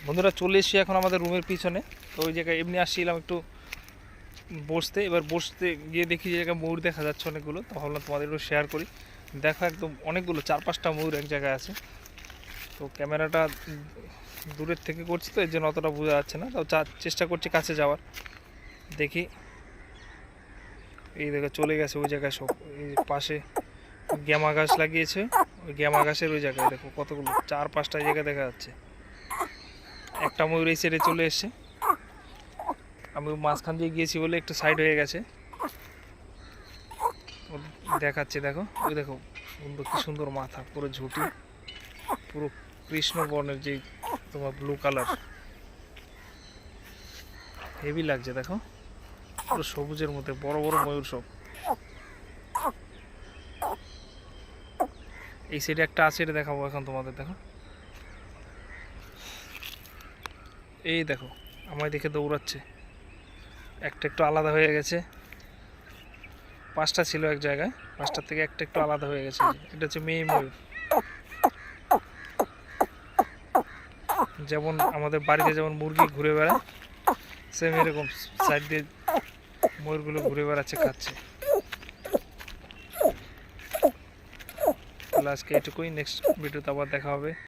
বন্ধুরা চলে এসেছি এখন আমাদের রুমের পিছনে। তো ওই জায়গায় এমনি আসছিলাম একটু বসতে। এবার বসতে গিয়ে দেখি যে জায়গায় ময়ূর দেখা যাচ্ছে অনেকগুলো, তো ভাবলাম তোমাদের একটু শেয়ার করি। দেখো একদম অনেকগুলো 4-5টা ময়ূর এক জায়গায় আছে। তো ক্যামেরাটা দূরের থেকে করছি, তো এর জন্য অতটা বোঝা যাচ্ছে না, তাও চেষ্টা করছি কাছে যাওয়ার। দেখি, এই দেখো চলে গেছে ওই জায়গায় সব। এই পাশে গ্যামা গাছ লাগিয়েছে, ওই গ্যামা গাছের ওই জায়গায় দেখো কতগুলো 4-5টা জায়গা দেখা যাচ্ছে। একটা ময়ূর এই সাইডে চলে এসছে, আমি মাঝখান দিয়ে গিয়েছি বলে একটু সাইড হয়ে গেছে। দেখাচ্ছে দেখো, ওই দেখো সুন্দর, কি সুন্দর মাথা, পুরো ঝুঁটি, পুরো কৃষ্ণ বর্ণের যে তোমার ব্লু কালার, হেভি লাগছে দেখো, পুরো সবুজের মধ্যে বড় বড় ময়ূর সব। এই সাইডে একটা আছে, এটা দেখাবো এখন তোমাদের। দেখো, এই দেখো আমায় দেখে দৌড়াচ্ছে, একটা একটু আলাদা হয়ে গেছে। 5টা ছিল এক জায়গায়, 5টার থেকে একটা একটু আলাদা হয়ে গেছে। এটা হচ্ছে মেয়ে ময়ূর। যেমন আমাদের বাড়িতে যেমন মুরগি ঘুরে বেড়ায়, সেম এরকম সাইড দিয়ে ময়ূরগুলো ঘুরে বেড়াচ্ছে, খাচ্ছে। তাহলে আজকে এটুকুই, নেক্সট ভিডিওতে আবার দেখা হবে।